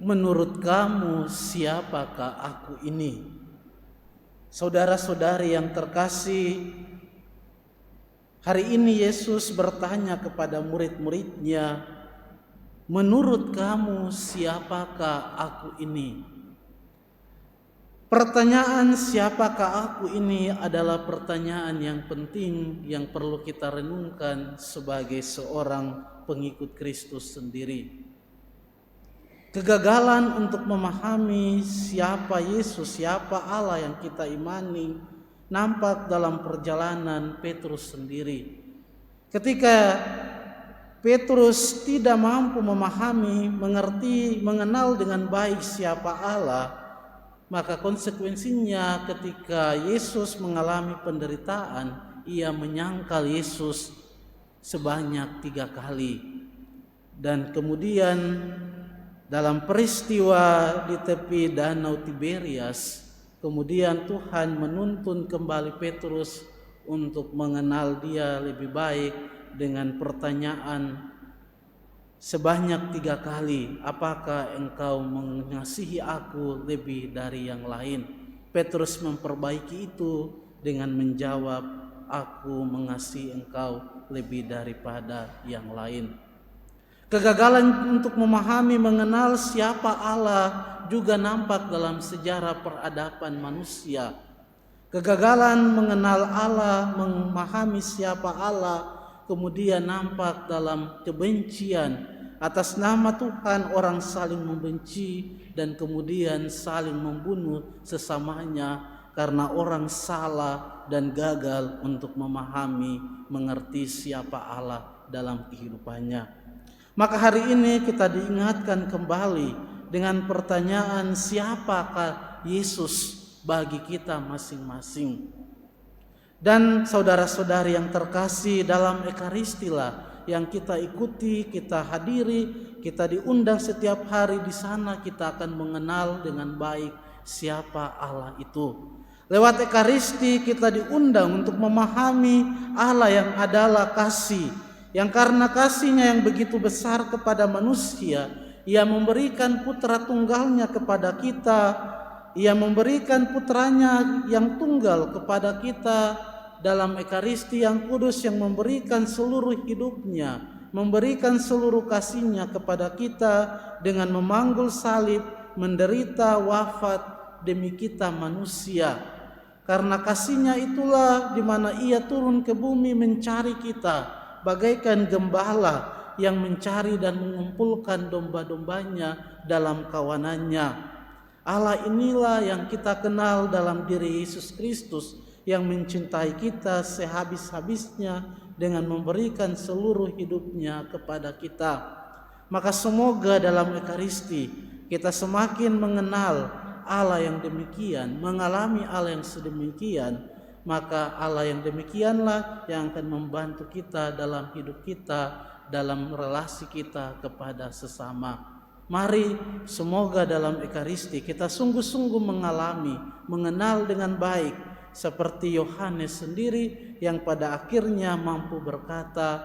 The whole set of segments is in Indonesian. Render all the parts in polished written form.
menurut kamu siapakah aku ini? Saudara-saudari yang terkasih, hari ini Yesus bertanya kepada murid-muridnya, menurut kamu siapakah aku ini? Pertanyaan siapakah aku ini adalah pertanyaan yang penting yang perlu kita renungkan sebagai seorang pengikut Kristus sendiri. Kegagalan untuk memahami siapa Yesus, siapa Allah yang kita imani nampak dalam perjalanan Petrus sendiri. Ketika Petrus tidak mampu memahami, mengerti, mengenal dengan baik siapa Allah, maka konsekuensinya ketika Yesus mengalami penderitaan, ia menyangkal Yesus sebanyak 3 kali. Dan kemudian dalam peristiwa di tepi Danau Tiberias, kemudian Tuhan menuntun kembali Petrus untuk mengenal Dia lebih baik dengan pertanyaan sebanyak 3 kali, apakah engkau mengasihi aku lebih dari yang lain? Petrus memperbaiki itu dengan menjawab, aku mengasihi engkau lebih daripada yang lain. Kegagalan untuk memahami, mengenal siapa Allah juga nampak dalam sejarah peradaban manusia. Kegagalan mengenal Allah, memahami siapa Allah, kemudian nampak dalam kebencian. Atas nama Tuhan orang saling membenci dan kemudian saling membunuh sesamanya karena orang salah dan gagal untuk memahami, mengerti siapa Allah dalam kehidupannya. Maka hari ini kita diingatkan kembali dengan pertanyaan siapakah Yesus bagi kita masing-masing. Dan saudara-saudari yang terkasih, dalam Ekaristilah yang kita ikuti, kita hadiri, kita diundang setiap hari di sana, kita akan mengenal dengan baik siapa Allah itu. Lewat Ekaristi kita diundang untuk memahami Allah yang adalah kasih, yang karena kasihnya yang begitu besar kepada manusia, Ia memberikan putra tunggalnya kepada kita, Ia memberikan putranya yang tunggal kepada kita dalam Ekaristi yang kudus, yang memberikan seluruh hidupnya, memberikan seluruh kasihnya kepada kita dengan memanggul salib, menderita, wafat demi kita manusia. Karena kasihnya itulah di mana Ia turun ke bumi mencari kita, bagaikan gembala yang mencari dan mengumpulkan domba-dombanya dalam kawanannya. Allah inilah yang kita kenal dalam diri Yesus Kristus, yang mencintai kita sehabis-habisnya dengan memberikan seluruh hidupnya kepada kita. Maka semoga dalam Ekaristi kita semakin mengenal Allah yang demikian, mengalami Allah yang sedemikian. Maka Allah yang demikianlah yang akan membantu kita dalam hidup kita, dalam relasi kita kepada sesama. Mari semoga dalam Ekaristi kita sungguh-sungguh mengalami, mengenal dengan baik, seperti Yohanes sendiri yang pada akhirnya mampu berkata,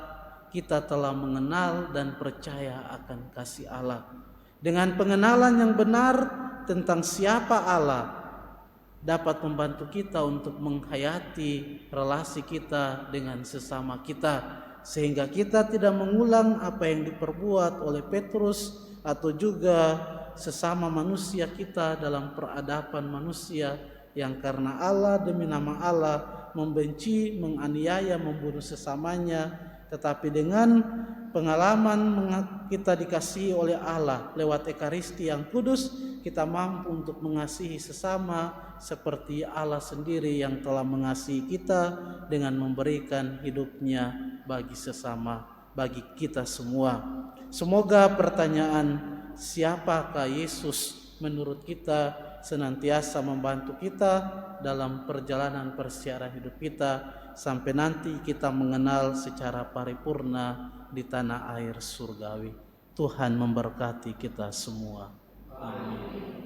kita telah mengenal dan percaya akan kasih Allah. Dengan pengenalan yang benar tentang siapa Allah, dapat membantu kita untuk menghayati relasi kita dengan sesama kita, sehingga kita tidak mengulang apa yang diperbuat oleh Petrus atau juga sesama manusia kita dalam peradaban manusia yang karena Allah demi nama Allah membenci, menganiaya, membunuh sesamanya. Tetapi dengan pengalaman kita dikasihi oleh Allah lewat Ekaristi yang kudus, kita mampu untuk mengasihi sesama seperti Allah sendiri yang telah mengasihi kita dengan memberikan hidupnya bagi sesama, bagi kita semua. Semoga pertanyaan siapakah Yesus menurut kita senantiasa membantu kita dalam perjalanan persiaran hidup kita sampai nanti kita mengenal secara paripurna di tanah air surgawi. Tuhan memberkati kita semua. Amin.